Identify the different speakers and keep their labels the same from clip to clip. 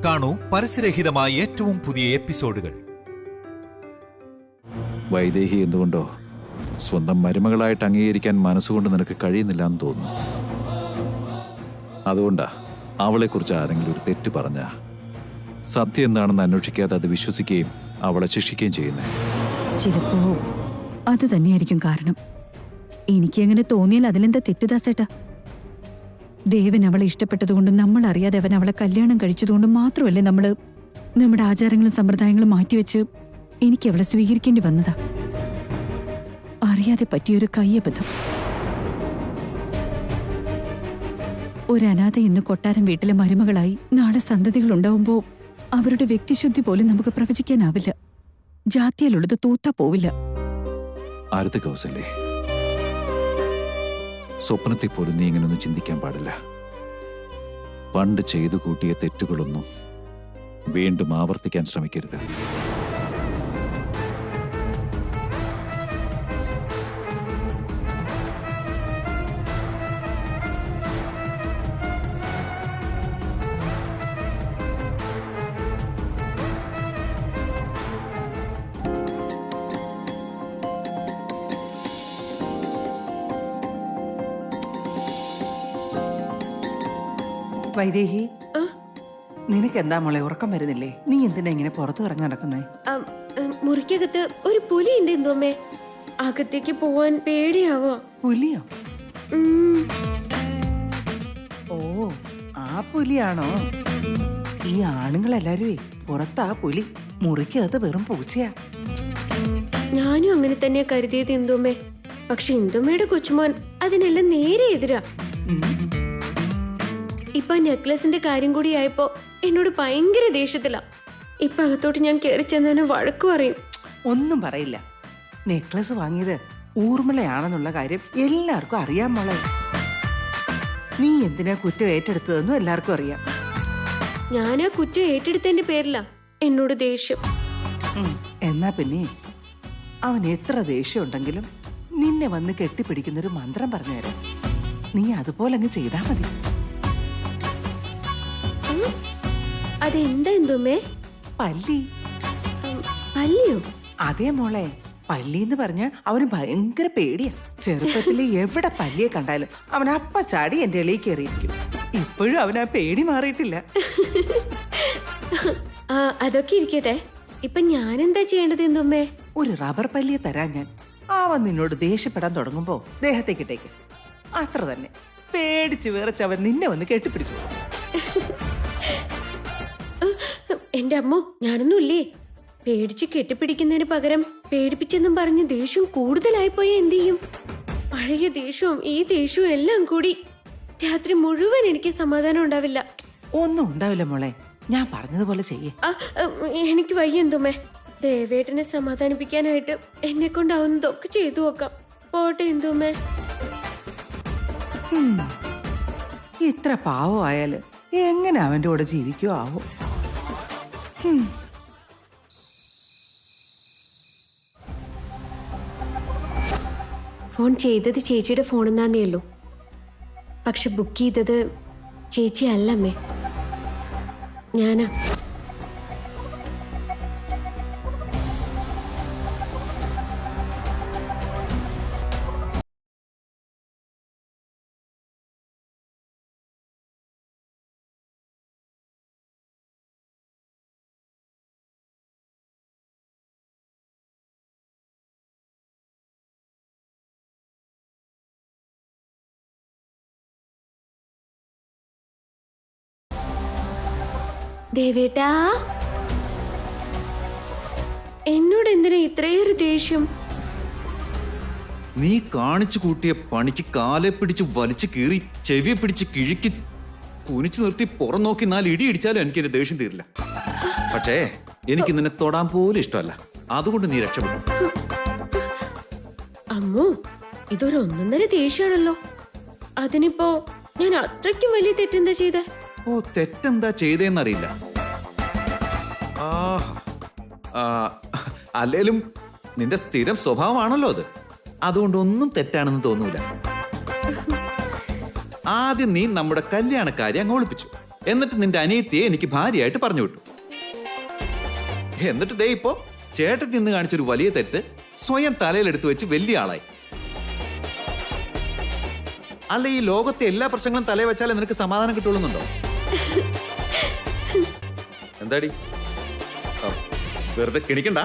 Speaker 1: കാണൂ പരസ്യരഹിതമായ ഏറ്റവും പുതിയ എപ്പിസോഡുകൾ.
Speaker 2: വൈദേഹി എന്തുകൊണ്ടോ സ്വന്തം മരുമകളായിട്ട് അംഗീകരിക്കാൻ മനസ്സുകൊണ്ട് നിനക്ക് കഴിയുന്നില്ല എന്ന് തോന്നുന്നു. അതുകൊണ്ടാ അവളെക്കുറിച്ച് ആരെങ്കിലും ഒരു തെറ്റ് പറഞ്ഞ സത്യം എന്താണെന്ന് അന്വേഷിക്കാതെ അത് വിശ്വസിക്കുകയും അവളെ ശിക്ഷിക്കുകയും ചെയ്യുന്നത്.
Speaker 3: ചിലപ്പോ അത് തന്നെയായിരിക്കും കാരണം. എനിക്കങ്ങനെ തോന്നിയാൽ അതിലെന്താ തെറ്റുദാസേട്ടാ? ദേവൻ അവളെ ഇഷ്ടപ്പെട്ടതുകൊണ്ടും നമ്മൾ അറിയാതെ അവൻ അവളെ കല്യാണം കഴിച്ചതുകൊണ്ടും മാത്രമല്ലേ നമ്മുടെ ആചാരങ്ങളും സമ്പ്രദായങ്ങളും മാറ്റിവെച്ച് എനിക്ക് അവളെ സ്വീകരിക്കേണ്ടി വന്നതാ. അറിയാതെ പറ്റിയൊരു കയ്യബദ്ധം. ഒരു അനാഥ ഇന്ന് കൊട്ടാരം വീട്ടിലെ മരുമകളായി നാളെ സന്തതികൾ ഉണ്ടാവുമ്പോ അവരുടെ വ്യക്തിശുദ്ധി പോലും നമുക്ക് പ്രവചിക്കാനാവില്ല. ജാതിയിലുള്ളത് തൂത്താ പോവില്ല.
Speaker 2: ആരത് കൗസല്യേ, സ്വപ്നത്തിൽ പോലും നീ ഇങ്ങനൊന്നും ചിന്തിക്കാൻ പാടില്ല. പണ്ട് ചെയ്തു കൂട്ടിയ തെറ്റുകളൊന്നും വീണ്ടും ആവർത്തിക്കാൻ ശ്രമിക്കരുത്.
Speaker 4: വൈദേഹി, നിനക്കെന്താ മോളെ ഉറക്കം വരുന്നില്ലേ? നീ എന്തിനാ ഇങ്ങനെ പുറത്തു ഇറങ്ങി നടക്കുന്നേ?
Speaker 5: മുറിക്കകത്ത് ഒരു പുലി ഉണ്ട് എന്തോമ്മേ. അകത്തേക്ക് പോവാൻ പേടിയാവോ?
Speaker 4: പുലിയോ? ഓ, ആ പുലിയാണോ? ഈ ആണുങ്ങളെല്ലാരുവേ പുറത്താ പുലി, മുറിക്കകത്ത് വെറും പൂച്ചയാ.
Speaker 5: ഞാനും അങ്ങനെ തന്നെയാ കരുതിയത് എന്തോമ്മേ. പക്ഷെ എന്തോമ്മയുടെ കൊച്ചുമോൻ അതിനെല്ലാം നേരെ എതിരാ. ഇപ്പൊ നെക്ലസിന്റെ കാര്യം കൂടി ആയപ്പോ എന്നോട് ഭയങ്കര ദേഷ്യത്തിലാ. ഇപ്പൊ അകത്തോട്ട് ഞാൻ കയറി ചെന്നതിന് വഴക്കു പറയും.
Speaker 4: ഒന്നും പറയില്ല. നെക്ലസ് വാങ്ങിയത് ഊർമിളയാണെന്നുള്ള കാര്യം എല്ലാവർക്കും അറിയാം മോളെ. നീ എന്തിനാ കുറ്റം ഏറ്റെടുത്തതെന്നും എല്ലാവർക്കും അറിയാം.
Speaker 5: ഞാനാ കുറ്റം ഏറ്റെടുത്തതിന്റെ പേരിലാ എന്നോട് ദേഷ്യം.
Speaker 4: എന്നാ പിന്നെ അവൻ എത്ര ദേഷ്യം ഉണ്ടെങ്കിലും നിന്നെ വന്ന് കെട്ടിപ്പിടിക്കുന്നൊരു മന്ത്രം പറഞ്ഞുതരാം. നീ അതുപോലെ അങ്ങ് ചെയ്താ മതി.
Speaker 5: അതെന്താ എന്തോമ്മേ?
Speaker 4: പല്ലി.
Speaker 5: പല്ലിയോ?
Speaker 4: അതേ മോളെ, പല്ലിന്ന് പറഞ്ഞ അവന് ഭയങ്കര പേടിയാ. ചെറുപ്പത്തില് എവിടെ പല്ലിയെ കണ്ടാലും അവൻ അപ്പ ചാടി എന്റെ ഇളയിൽ കയറിയിരിക്കും. ഇപ്പോഴും അവൻ ആ പേടി മാറിയിട്ടില്ല.
Speaker 5: അതൊക്കെ ഇരിക്കട്ടെ. ഇപ്പൊ ഞാൻ എന്താ ചെയ്യേണ്ടത് എന്തോമ്മേ?
Speaker 4: ഒരു റബ്ബർ പല്ലിയെ തരാൻ ഞാൻ. അവൻ നിന്നോട് ദേഷ്യപ്പെടാൻ തുടങ്ങുമ്പോ ദേഹത്തേക്കിട്ടേക്ക്. അത്ര തന്നെ. പേടിച്ച് വിറച്ച് അവൻ നിന്നെ വന്ന് കെട്ടിപ്പിടിച്ചു.
Speaker 5: എന്റെ അമ്മോ, ഞാനൊന്നുമില്ലേ. പേടിച്ച് കെട്ടിപ്പിടിക്കുന്നതിന് പകരം പേടിപ്പിച്ചെന്നും പറഞ്ഞ് ദേഷ്യം കൂടുതലായിപ്പോയാ എന്ത് ചെയ്യും? പഴയ ദേഷ്യവും ഈ ദേഷ്യവും എല്ലാം കൂടി രാത്രി മുഴുവൻ എനിക്ക് സമാധാനം ഉണ്ടാവില്ല.
Speaker 4: ഒന്നും ഉണ്ടാവില്ല മോളെ, ഞാൻ പറഞ്ഞതുപോലെ ചെയ്യേ.
Speaker 5: എനിക്ക് വയ്യ എന്തോമ്മേ. ദേവേട്ടനെ സമാധാനിപ്പിക്കാനായിട്ട് എന്നെ കൊണ്ടാവുന്നതൊക്കെ ചെയ്തു നോക്കാം. പോട്ടെ എന്തോമ്മേ.
Speaker 4: ഇത്ര പാവമായാല് എങ്ങനെ അവന്റെ കൂടെ ജീവിക്കുവോ ആവോ.
Speaker 5: ഫോൺ ചെയ്തത് ചേച്ചിയുടെ ഫോണെന്നാന്നേ ഉള്ളൂ. പക്ഷെ ബുക്ക് ചെയ്തത് ചേച്ചി അല്ലമ്മേ, ഞാനാ. ദേവേട്ടാ, എന്നോട് എന്തിനാ ഇത്രയേറെ ദേഷ്യം?
Speaker 2: നീ കാണിച്ചു കൂട്ടിയ പണിക്ക് കാലെ പിടിച്ച് വലിച്ചു കീറി ചെവിയെ പിടിച്ച് കിഴുക്കി കുനിച്ചു നിർത്തി പുറം നോക്കി 4 ഇടി ഇടിച്ചാലും എനിക്ക് എന്റെ ദേഷ്യം തീരില്ല. പക്ഷേ എനിക്ക് നിന്നെ തൊടാൻ പോലും ഇഷ്ടമല്ല. അതുകൊണ്ട് നീ രക്ഷപ്പെട്ടു.
Speaker 5: അമ്മോ, ഇതൊരു ഒന്നൊന്നര ദേഷ്യാണല്ലോ. അതിനിപ്പോ ഞാൻ അത്രയ്ക്കും വലിയ തെറ്റെന്താ ചെയ്തേ?
Speaker 2: ഓ, തെറ്റെന്താ ചെയ്തേന്നറിയില്ല. അല്ലേലും നിന്റെ സ്ഥിരം സ്വഭാവമാണല്ലോ അത്. അതുകൊണ്ടൊന്നും തെറ്റാണെന്ന് തോന്നൂല. ആദ്യം നീ നമ്മുടെ കല്യാണക്കാരി അങ്ങ് ഒളിപ്പിച്ചു. എന്നിട്ട് നിന്റെ അനിയത്തിയെ എനിക്ക് ഭാര്യയായിട്ട് പറഞ്ഞു വിട്ടു. എന്നിട്ട് ദേ ഇപ്പോ ചേട്ടത്തി നിന്ന് കാണിച്ചൊരു വലിയ തെറ്റ് സ്വയം തലയിലെടുത്ത് വെച്ച് വലിയ ആളായി. അല്ല, ഈ ലോകത്തെ എല്ലാ പ്രശ്നങ്ങളും തലയിൽ വെച്ചാലേ നിനക്ക് സമാധാനം കിട്ടുള്ളൂന്നുണ്ടോ? എന്താടി വെറുതെ കിണിക്കണ്ട.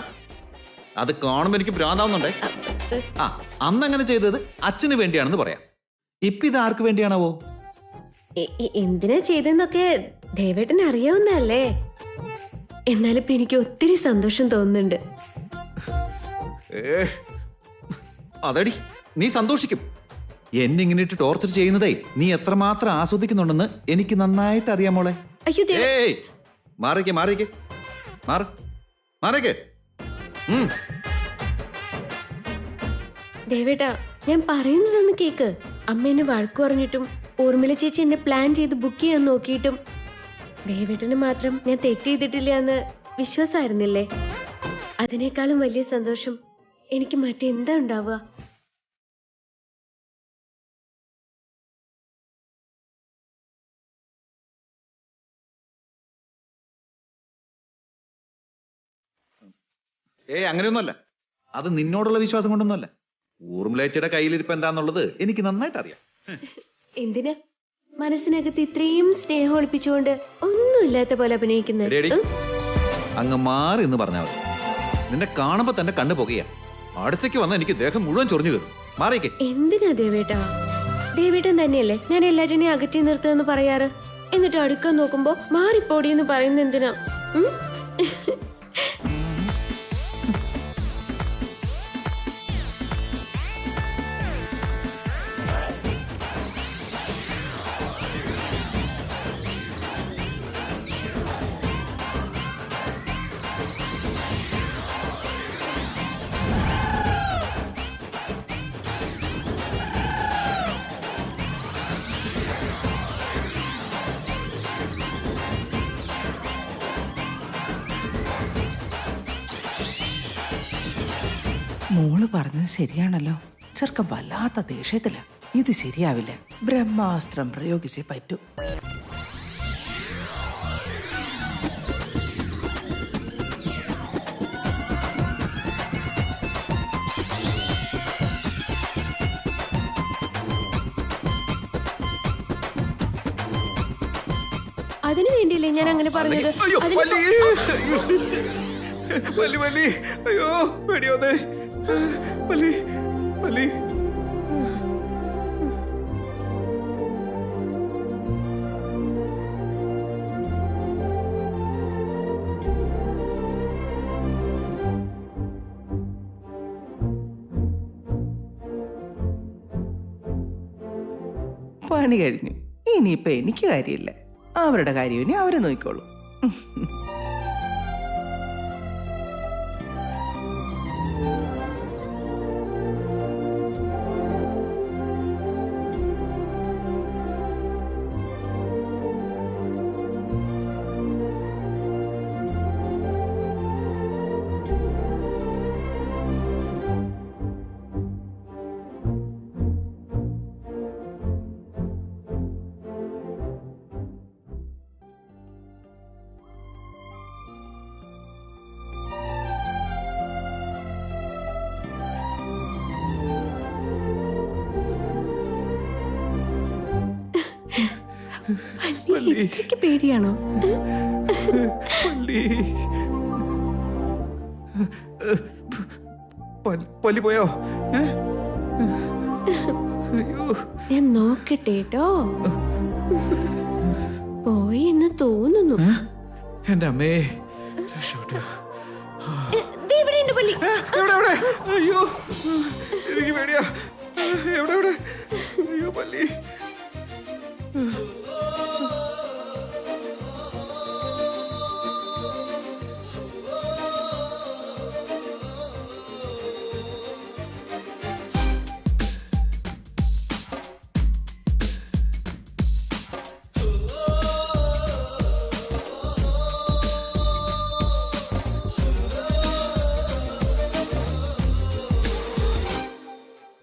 Speaker 2: അത് കാണുമ്പോ എനിക്ക് ഭ്രാന്താവുന്നുണ്ടേ. ആ, അന്നങ്ങനെ ചെയ്തത് അച്ഛന് വേണ്ടിയാണെന്ന് പറയാം. ഇപ്പൊ ഇത് ആർക്ക് വേണ്ടിയാണാവോ?
Speaker 5: എന്തിനാ ചെയ്തെന്നൊക്കെ ദേവേട്ടന് അറിയാവുന്നല്ലേ. എന്നാലിപ്പോ എനിക്ക് ഒത്തിരി സന്തോഷം തോന്നുന്നുണ്ട്.
Speaker 2: അതടി, നീ സന്തോഷിക്കും. എന്നെ ഇങ്ങനെ ഇട്ട് ടോർച്ചർ ചെയ്യുന്നതേ നീ എത്രമാത്രം ആസ്വദിക്കുന്നുണ്ടെന്ന് എനിക്ക് നന്നായിട്ട് അറിയാം മോളെ.
Speaker 5: അയ്യോ
Speaker 2: മാറിക്കേ മാറിക്കേ മാറിക്കേ.
Speaker 5: ദേവേട്ടാ, ഞാൻ പറയുന്നതൊന്ന് കേക്ക്. അമ്മ എന്നെ വഴക്കു പറഞ്ഞിട്ടും ഊർമിള ചേച്ചി എന്നെ പ്ലാൻ ചെയ്ത് ബുക്ക് ചെയ്യാൻ നോക്കിയിട്ടും ദേവേട്ടന് മാത്രം ഞാൻ തെറ്റ് ചെയ്തിട്ടില്ല എന്ന് വിശ്വാസമായിരുന്നില്ലേ? അതിനേക്കാളും വലിയ സന്തോഷം എനിക്ക് മറ്റെന്താ ഉണ്ടാവുക?
Speaker 2: അങ്ങനെയൊന്നുമല്ല. അത് നിന്നോടുള്ള വിശ്വാസം കൊണ്ടൊന്നുമല്ല. ഊർമിളേച്ചിയുടെ കയ്യിലിരിപ്പ് എന്താന്നുള്ളത് എനിക്ക് നന്നായിട്ട് അറിയാം.
Speaker 5: എന്തിനാ മനസ്സിനകത്ത് ഇത്രയും സ്നേഹം ഒളിപ്പിച്ചുകൊണ്ട് ഒന്നുമില്ലാത്ത പോലെ അഭിനയിക്കുന്നത്?
Speaker 2: അങ്ങ് മാറി എന്ന് പറഞ്ഞാൽ മതി. നിന്നെ കാണുമ്പോ തന്നെ കണ്ണു പോകുക. അടുത്തേക്ക് വന്ന എനിക്ക് ദേഹം മുഴുവൻ ചൊറിഞ്ഞു കയറും. മാറിക്കേ.
Speaker 5: എന്തിനാ ദേവേട്ടാ? ദേവേട്ടൻ തന്നെയല്ലേ ഞാൻ എല്ലാറ്റിനെയും അകറ്റി നിർത്തുമെന്ന് പറയാറ്. എന്നിട്ട് അടുക്കാൻ നോക്കുമ്പോ മാറിപ്പോടിയെന്ന് പറയുന്ന എന്തിനാ?
Speaker 4: മോള് പറഞ്ഞത് ശരിയാണല്ലോ. ചെറുക്കൻ വല്ലാത്ത ദേഷ്യത്തില. ഇത് ശരിയാവില്ല. ബ്രഹ്മാസ്ത്രം പ്രയോഗിച്ചേ പറ്റൂ.
Speaker 5: അതിനു വേണ്ടിയില്ലേ ഞാൻ അങ്ങനെ പറഞ്ഞത്?
Speaker 2: അയ്യോ പേടിയോന്നേ.
Speaker 4: പണി കഴിഞ്ഞു. ഇനിയിപ്പൊ എനിക്ക് കാര്യമില്ല. അവരുടെ കാര്യം ഇനി അവരെ നോക്കിക്കോളൂ.
Speaker 5: ഇത്രയ്ക്ക് പേടിയാണോ?
Speaker 2: പല്ലി പോയോ?
Speaker 5: ഞാൻ നോക്കട്ടെ കേട്ടോ. പോയി എന്ന് തോന്നുന്നു.
Speaker 2: എന്റെ അമ്മേ,
Speaker 5: പല്ലി.
Speaker 2: അയ്യോ എനിക്ക് പേടിയാ. എവിടെ? അയ്യോ പല്ലി.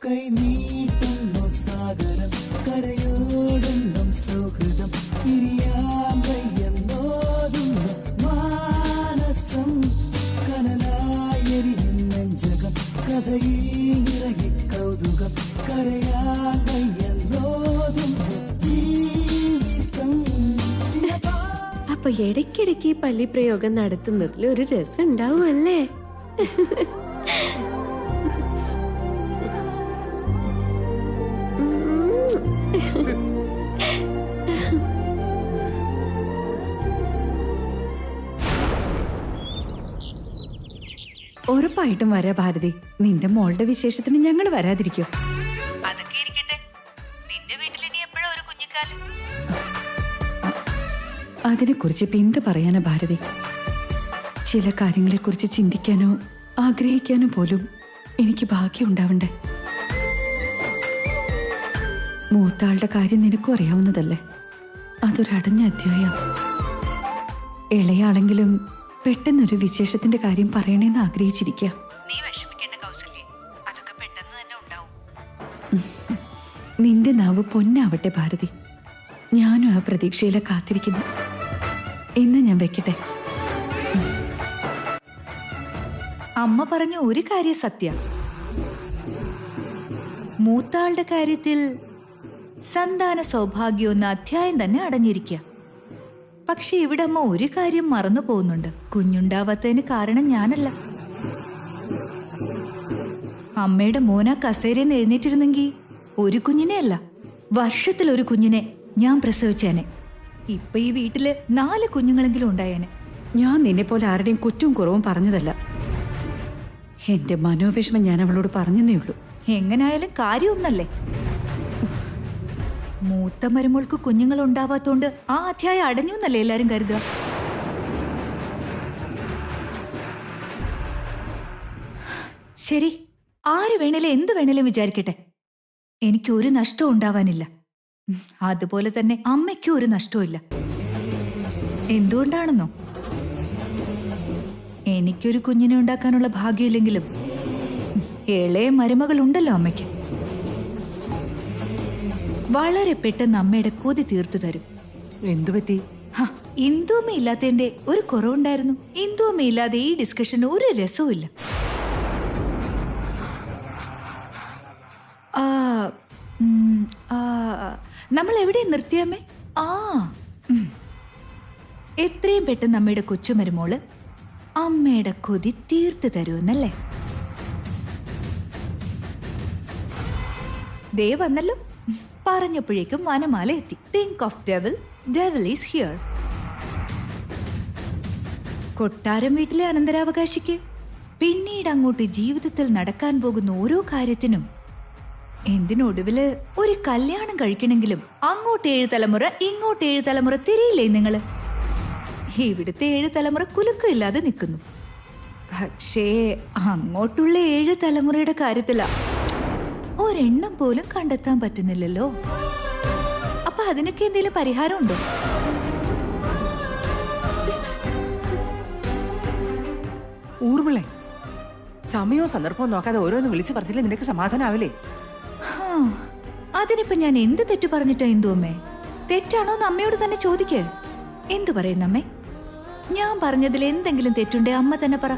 Speaker 6: കൈ നീട്ടുന്നു സാഗരം കരയോടും സൗഹൃദം.
Speaker 5: ഇടയ്ക്കിടയ്ക്ക് ഈ പല്ലി പ്രയോഗം നടത്തുന്നതിൽ ഒരു രസം ഉണ്ടാവുമല്ലേ?
Speaker 3: ഉറപ്പായിട്ടും വരാ ഭാരതി. നിന്റെ മോളുടെ വിശേഷത്തിന് ഞങ്ങൾ വരാതിരിക്കോ?
Speaker 6: അതൊക്കെ ഇരിക്കട്ടെ. നിന്റെ വീട്ടിൽ ഇനി എപ്പോഴാ ഒരു കുഞ്ഞിക്കാല്?
Speaker 3: അതിനെക്കുറിച്ച് ഇപ്പൊ എന്ത് പറയാനാ ഭാരതി? ചില കാര്യങ്ങളെക്കുറിച്ച് ചിന്തിക്കാനോ ആഗ്രഹിക്കാനോ പോലും എനിക്ക് ഭാഗ്യം ഉണ്ടാവണ്ടേ. മൂത്താളുടെ കാര്യം നിനക്കും അറിയാവുന്നതല്ലേ. അതൊരടഞ്ഞ അധ്യായം. ഇളയാളെങ്കിലും പെട്ടെന്നൊരു വിശേഷത്തിന്റെ കാര്യം പറയണേന്ന് ആഗ്രഹിച്ചിരിക്കുക.
Speaker 6: നീ വിഷമിക്കേണ്ട കൗസല്യേ, അതൊക്കെ പെട്ടെന്ന് തന്നെ ഉണ്ടാവും.
Speaker 3: നിന്റെ നാവ് പൊന്നാവട്ടെ ഭാരതി. ഞാനും ആ പ്രതീക്ഷയിലെ കാത്തിരിക്കുന്നു. എന്ന് ഞാൻ വെക്കട്ടെ.
Speaker 6: അമ്മ പറഞ്ഞ ഒരു കാര്യം സത്യ. മൂത്താളുടെ കാര്യത്തിൽ സന്താന സൗഭാഗ്യം എന്ന അധ്യായം തന്നെ അടഞ്ഞിരിക്കുക. പക്ഷെ ഇവിടെ അമ്മ ഒരു കാര്യം മറന്നു പോകുന്നുണ്ട്. കുഞ്ഞുണ്ടാവാത്തതിന് കാരണം ഞാനല്ല. അമ്മയുടെ മോന കസേരയിൽ എഴുന്നേറ്റിരുന്നെങ്കിൽ ഒരു കുഞ്ഞിനെ അല്ല, വർഷത്തിലൊരു കുഞ്ഞിനെ ഞാൻ പ്രസവിച്ചേനെ. ഇപ്പൊ ഈ വീട്ടില് 4 കുഞ്ഞുങ്ങളെങ്കിലും ഉണ്ടായേനെ.
Speaker 3: ഞാൻ നിന്നെ പോലെ ആരുടെയും കുറ്റവും കുറവും പറഞ്ഞതല്ല. എന്റെ മനോവിഷമം ഞാൻ അവളോട് പറഞ്ഞതേ ഉള്ളൂ.
Speaker 6: എങ്ങനായാലും കാര്യമൊന്നല്ലേ. മൂത്ത മരുമോൾക്ക് കുഞ്ഞുങ്ങൾ ഉണ്ടാവാത്തോണ്ട് ആ അധ്യായം അടഞ്ഞു എന്നല്ലേ എല്ലാരും കരുതുക. ശരി, ആര് വേണേലും എന്ത് വേണേലും വിചാരിക്കട്ടെ. എനിക്കൊരു നഷ്ടവും ഉണ്ടാവാനില്ല. അതുപോലെ തന്നെ അമ്മയ്ക്കും ഒരു നഷ്ടവും. എന്തുകൊണ്ടാണെന്നോ, എനിക്കൊരു കുഞ്ഞിനെ ഉണ്ടാക്കാനുള്ള ഭാഗ്യമില്ലെങ്കിലും ഇളയ മരുമകളുണ്ടല്ലോ അമ്മയ്ക്ക്. വളരെ പെട്ടെന്ന് അമ്മയുടെ കൊതി തീർത്തു തരും.
Speaker 4: എന്തു പറ്റി?
Speaker 6: ഇന്ദുമ്മ ഇല്ലാത്തതിന്റെ ഒരു കുറവുണ്ടായിരുന്നു. ഇന്ദുമ്മ ഇല്ലാതെ ഈ ഡിസ്കഷൻ ഒരു രസവും ഇല്ല. നമ്മൾ എവിടെ നിർത്തിയമ്മേ? എത്രയും പെട്ടെന്ന് അമ്മയുടെ കൊച്ചുമരുമോള് അമ്മയുടെ കൊതി തീർത്തു തരുമെന്നല്ലേ? ദേ വന്നല്ലോ. പറഞ്ഞപ്പോഴേക്കും വനമാല എത്തി. Think of devil, devil is here. കൊട്ടാരം വീട്ടിലെ അനന്തരാവകാശിക്ക് പിന്നീട് അങ്ങോട്ട് ജീവിതത്തിൽ നടക്കാൻ പോകുന്ന ഓരോ കാര്യത്തിനും എന്തിനൊടുവില് ഒരു കല്യാണം കഴിക്കണമെങ്കിലും അങ്ങോട്ട് 7 തലമുറ ഇങ്ങോട്ട് 7 തലമുറ തിരിയില്ലേ നിങ്ങള്? ഇവിടുത്തെ 7 തലമുറ കുലുക്കമില്ലാതെ നിൽക്കുന്നു. പക്ഷേ അങ്ങോട്ടുള്ള 7 തലമുറയുടെ കാര്യത്തിലാ ഒരെണ്ണം പോലും കണ്ടെത്താൻ പറ്റുന്നില്ലല്ലോ. അപ്പൊ അതിനൊക്കെ എന്തെങ്കിലും പരിഹാരം ഉണ്ടോ?
Speaker 4: ഊർമിളെ, സമയവും സന്ദർഭവും നോക്കാതെ ഓരോന്ന് വിളിച്ചു പറഞ്ഞില്ലേ നിനക്ക് സമാധാനാവില്ലേ?
Speaker 6: അതിനിപ്പോ ഞാൻ എന്ത് തെറ്റ് പറഞ്ഞിട്ടാ ഇന്ദുമ്മേ? തെറ്റാണോ എന്ന് അമ്മയോട് തന്നെ ചോദിക്ക്. എന്തു പറയുന്ന അമ്മേ? ഞാൻ പറഞ്ഞതിൽ എന്തെങ്കിലും തെറ്റുണ്ടേ അമ്മ തന്നെ പറ.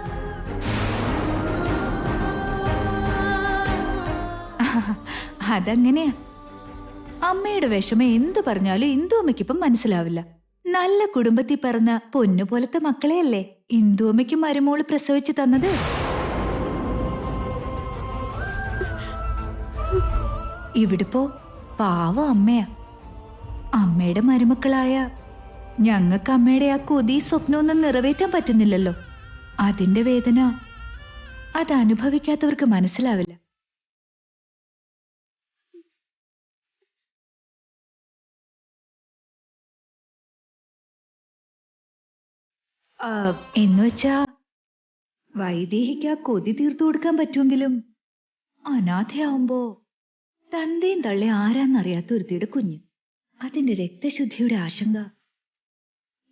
Speaker 6: അതങ്ങനെയാ. അമ്മയുടെ വിഷമം എന്ത് പറഞ്ഞാലും ഇന്ദുമ്മയ്ക്കിപ്പം മനസ്സിലാവില്ല. നല്ല കുടുംബത്തിൽ പിറന്ന പൊന്നു പോലത്തെ മക്കളെയല്ലേ ഇന്ദുമ്മയ്ക്ക് മരുമോള് പ്രസവിച്ചു തന്നത്. ഇവിടിപ്പോ പാവ അമ്മയാ. അമ്മയുടെ മരുമക്കളായ ഞങ്ങൾക്ക് അമ്മയുടെ ആ കൊതി സ്വപ്നമൊന്നും നിറവേറ്റാൻ പറ്റുന്നില്ലല്ലോ. അതിന്റെ വേദന അത് അനുഭവിക്കാത്തവർക്ക് മനസ്സിലാവില്ല. എന്നുവെച്ചാ വൈദേഹിക്ക് ആ കൊതി തീർത്തു കൊടുക്കാൻ പറ്റുമെങ്കിലും അനാഥയാവുമ്പോ തന്തയും തള്ളി ആരാന്നറിയാത്ത ഒരുത്തിയുടെ കുഞ്ഞ്, അതിന്റെ രക്തശുദ്ധിയുടെ ആശങ്ക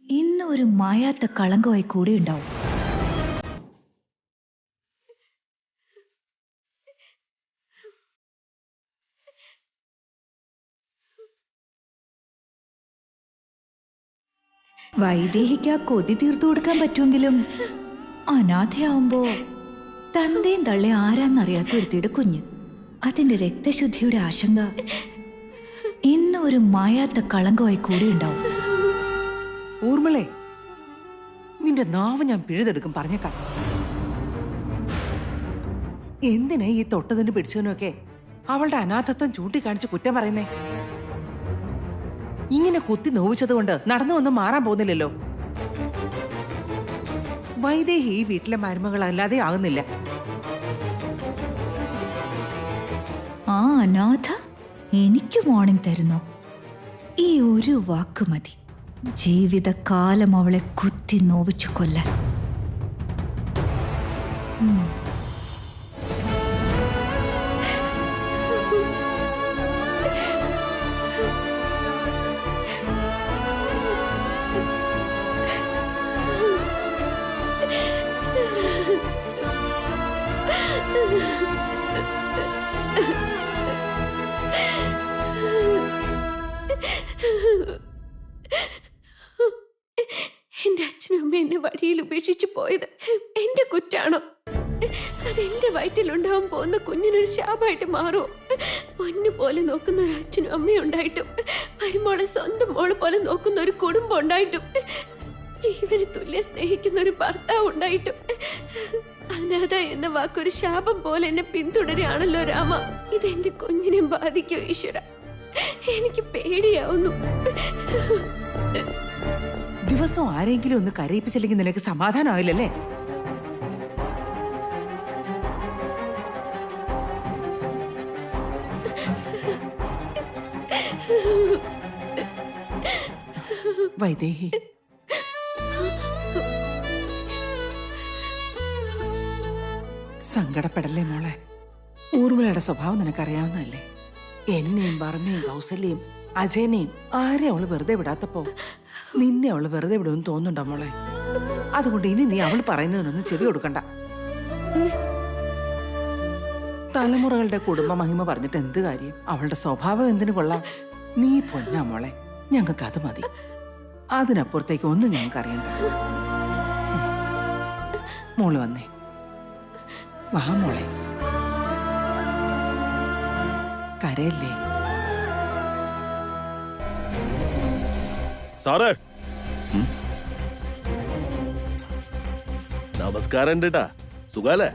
Speaker 6: ഇന്ന് ഒരു മായാത്ത കളങ്കമായി കൂടെ ഉണ്ടാവും. വൈദേഹിക്ക് ആ കൊതി തീർത്തു കൊടുക്കാൻ പറ്റുമെങ്കിലും അനാഥയാവുമ്പോ തന്തയും തള്ളി ആരാന്നറിയാത്ത ഒരുത്തിയുടെ കുഞ്ഞ്, അതിന്റെ രക്തശുദ്ധിയുടെ ആശങ്ക ഇന്ന് ഒരു മായാത്ത കളങ്കമായി കൂടെ ഉണ്ടാവും.
Speaker 4: ഊർമിളെ, നിന്റെ നാവ് ഞാൻ പിഴുതെടുക്കും പറഞ്ഞേക്കാം. എന്തിനാ ഈ തൊട്ടതിന് പിടിച്ചവനൊക്കെ അവളുടെ അനാഥത്വം ചൂണ്ടിക്കാണിച്ച് കുറ്റം പറയുന്നേ? ഇങ്ങനെ കുത്തി നോവിച്ചത് കൊണ്ട് നടന്നു ഒന്നും മാറാൻ പോകുന്നില്ലല്ലോ. വൈദേഹി ഈ വീട്ടിലെ മരുമകളല്ലാതെ ആകുന്നില്ല.
Speaker 6: ആ അനാഥ എനിക്ക് വാണിംഗ് തരുന്നു. ഈ ഒരു വാക്ക് മതി ജീവിതകാലം അവളെ കുത്തി നോവിച്ചു കൊല്ലാൻ.
Speaker 5: എന്റെ അച്ഛനും അമ്മ എന്നെ വഴിയിൽ ഉപേക്ഷിച്ചു പോയത് എന്റെ കുറ്റാണോ? അതെന്റെ വയറ്റിലുണ്ടാവാൻ പോകുന്ന കുഞ്ഞിനൊരു ശാപമായിട്ട് മാറുമോ? പൊന്നു പോലെ നോക്കുന്ന ഒരു അച്ഛനും അമ്മയും ഉണ്ടായിട്ടും, മരുമോളെ സ്വന്തം മോളെ പോലെ നോക്കുന്ന ഒരു കുടുംബം ഉണ്ടായിട്ടും, ജീവന് തുല്യം സ്നേഹിക്കുന്ന ഒരു ഭർത്താവ് ഉണ്ടായിട്ടും, അനാഥ എന്ന വാക്കൊരു ശാപം പോലെ എന്നെ പിന്തുടരുകയാണല്ലോ രാമ. ഇതെന്റെ കുഞ്ഞിനെ ബാധിക്കോ ഈശ്വര? എനിക്ക് പേടിയാവുന്നു.
Speaker 4: ദിവസം ആരെങ്കിലും ഒന്ന് കരയിപ്പിച്ചില്ലെങ്കിൽ നിനക്ക് സമാധാനമായില്ലല്ലേ? വൈദേഹി, സങ്കടപ്പെടല്ലേ മോളെ. ഊർമിളയുടെ സ്വഭാവം നിനക്കറിയാവുന്നതല്ലേ? എന്നെയും വർമ്മയും കൗസല്യയും അജയനെയും ആരെ അവള് വെറുതെ വിടാത്തപ്പോ നിന്നെ അവള് വെറുതെ വിടുമെന്ന് തോന്നുന്നുണ്ടോ മോളെ? അതുകൊണ്ട് ഇനി നീ അവൾ പറയുന്നതിനൊന്നും ചെവി കൊടുക്കണ്ട. തലമുറകളുടെ കുടുംബ മഹിമ പറഞ്ഞിട്ട് എന്ത് കാര്യം? അവളുടെ സ്വഭാവം എന്തിനു കൊള്ളാം? നീ പൊന്നാ മോളെ, ഞങ്ങൾക്ക് അത് മതി. അതിനപ്പുറത്തേക്ക് ഒന്നും ഞങ്ങൾക്ക് അറിയണ്ട. മോള് വന്നേ, വാ മോളെ, കരയല്ലേ.
Speaker 7: സാറേ, നമസ്കാരം കേട്ടാ. സുഖാലേ?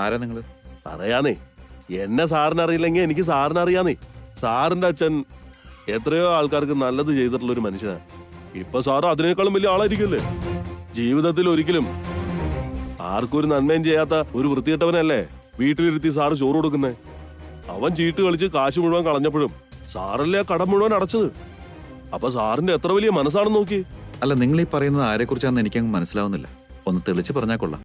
Speaker 2: ആരാ നിങ്ങള്?
Speaker 7: പറയാന്നേ, എന്നെ സാറിന് അറിയില്ലെങ്കിൽ എനിക്ക് സാറിന് അറിയാന്നേ. സാറിന്റെ അച്ഛൻ എത്രയോ ആൾക്കാർക്ക് നല്ലത് ചെയ്തിട്ടുള്ള ഒരു മനുഷ്യനാ. ഇപ്പൊ സാറ് അതിനേക്കാളും വലിയ ആളായിരിക്കുമല്ലേ. ജീവിതത്തിൽ ഒരിക്കലും ആർക്കും ഒരു നന്മയും ചെയ്യാത്ത ഒരു വൃത്തികെട്ടവനല്ലേ വീട്ടിലിരുത്തി സാറ് ചോറ് കൊടുക്കുന്നേ. അവൻ ചീട്ട് കളിച്ച് കാശ് മുഴുവൻ കളഞ്ഞപ്പോഴും സാറല്ലേ ആ കടം മുഴുവൻ അടച്ചത്. അപ്പൊ സാറിന്റെ എത്ര വലിയ മനസ്സാണെന്ന് നോക്കി.
Speaker 2: അല്ല, നിങ്ങൾ ഈ പറയുന്നത് ആരെക്കുറിച്ചാണെന്ന് എനിക്കങ്ങ് മനസ്സിലാവുന്നില്ല. ഒന്ന് തെളിച്ച് പറഞ്ഞാൽ കൊള്ളാം.